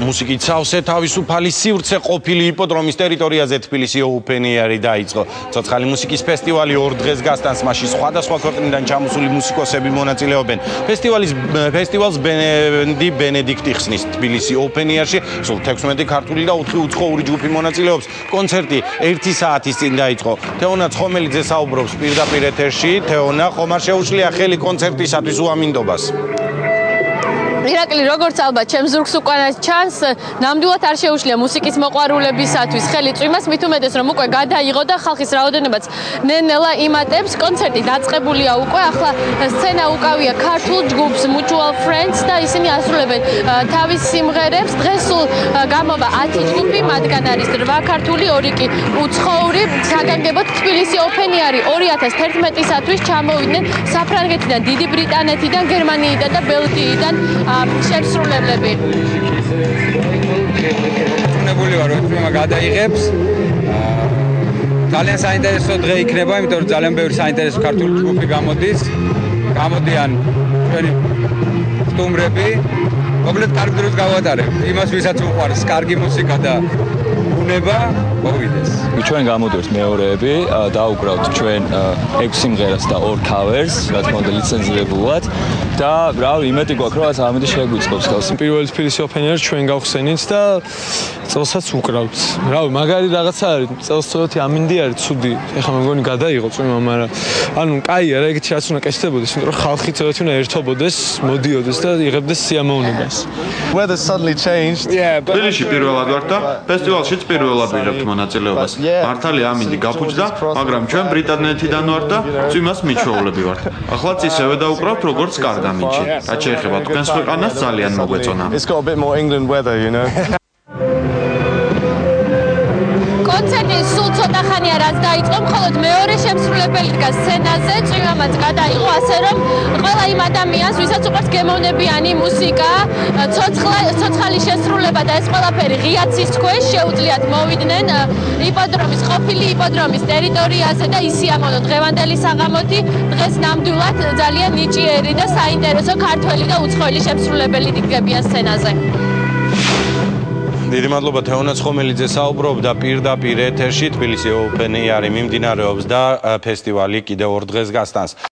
მუსიკით სავსე თავისუფალი სივრცე ყოფილი იპოდრომის ტერიტორიაზე თბილისი Open Air-ი დაიწყო. Ცოცხალი მუსიკის ფესტივალი 2 დღეს გასტანს, მასში სხვადასხვა ქვეყნიდან ჩამოსული მუსიკოსები მონაწილეობენ. ფესტივალს ბენდი ბენედიქტი ხსნის თბილისი Open Air-ში, სულ 16 ქართული და 4 უცხოური ჯგუფი მონაწილეობს. კონცერტი 1 საათის წინ დაიწყო. თეონა ცხომელიძე საუბრობს პირდაპირ ეთერში. თეონა, ხომ არ შეუძლია ხელი კონცერტისათვის უამინდობას? ირაკლი, როგორც ალბათ ჩემს ზურგს უკანა ჩანს, ნამდვილად არ შეუძლია მუსიკის მოყვარულებისათვის ხელი წვიმას, მით უმეტეს რომ უკვე გადაიღო და ხალხის რაოდენობაც ნელ-ნელა იმატებს. კონცერტი დაწყებულია უკვე, ახლა სცენა უკავია ქართულ ჯგუფს Mutual Friends და ისინი ასრულებენ თავის სიმღერებს. დღეს სულ გამოვა 10 ჯგუფი, მათგან არის 8 ქართული, 2 კი უცხოური. საგანგებოდ თბილისი Open Air-ი 2011-ისათვის ჩამოვიდნენ საფრანგეთიდან, დიდი ბრიტანეთიდან, გერმანიიდან და ბელგიიდან შემსრულებლები. უნებული ვარ, რომ თემა გადაიღებს. ძალიან საინტერესო დღე იქნება, იმიტომ რომ ძალიან ბევრი საინტერესო ქართული ჯგუფი გამოდის. გამოდიან ჩვენი სტუმრები. მოკლედ კარგ დროს გავატარებთ. იმას ვისაც უყვარს კარგი მუსიკა და უნება, მოვიდეს. ჩვენ გამოდივართ მეორეები, დაუკრავთ ჩვენ 6 სიმღერას და 2 covers, რა თქმა უნდა ლიცენზირებულად და რავი, იმედი გვაქვს, რომ ამით შეგვიწყობს ხელს. პირველი თბილისი Open Air ჩვენ გავხსენით და წელსაც უკრავთ. რავი, მაგარი რაღაცა არის, წელს ცოტათი ამინდი არის, ცუდი. ეხლა მეგონი გადაიღო წვიმა, მაგრამ ანუ კაია რა, ეგეთი რაც უნდა კეთდებოდეს, იმიტომ რომ ხალხი ცოტათი უნდა ერთობოდეს, მოდიოდეს და იღებდეს სიამოვნებას. Weather suddenly changed. თბილისში პირველად ვარ და ფესტივალშიც პირველად ვიღებთ მონაწილეობას. მართალია ამინდი გაფუჭდა, მაგრამ ჩვენ ბრიტანეთიდან ვართ და წვიმას მიჩვეულები ვართ. ახლა ისევე დაუკრავთ როგორც კარგ ამინდში. რაც შეეხება თქვენს ქვეყანას ძალიან მოგვეწონა. It's got a bit more England weather, you know. კონცერტი სულ ცოტა ხანია რაც დაიწყო, მხოლოდ მეორე შემსრულებელი დგას სცენაზე, წვიმამაც გადაიღო, ასე რომ ყველა იმ ადამიანს, ვისაც უყვარს გემოვნებიანი მუსიკა, ცოცხალი შესრულება და ეს ყველაფერი ღია ცის ქვეშ შეუძლიათ მოვიდნენ იპოდრომის ყოფილი იპოდრომის ტერიტორიაზე და ისიამოვნონ დღევანდელი საღამოთი. დღეს ნამდვილად ძალიან ნიჭიერი და საინტერესო ქართველი და უცხოელი შემსრულებელი დგებიან სცენაზე. დიდი მადლობა თეონა ცხომელიძე საუბრობდა პირდაპირ ეთერში. თბილისი Open Air-ი მიმდინარეობს და ფესტივალი კიდევ 2 დღეს გასტანს.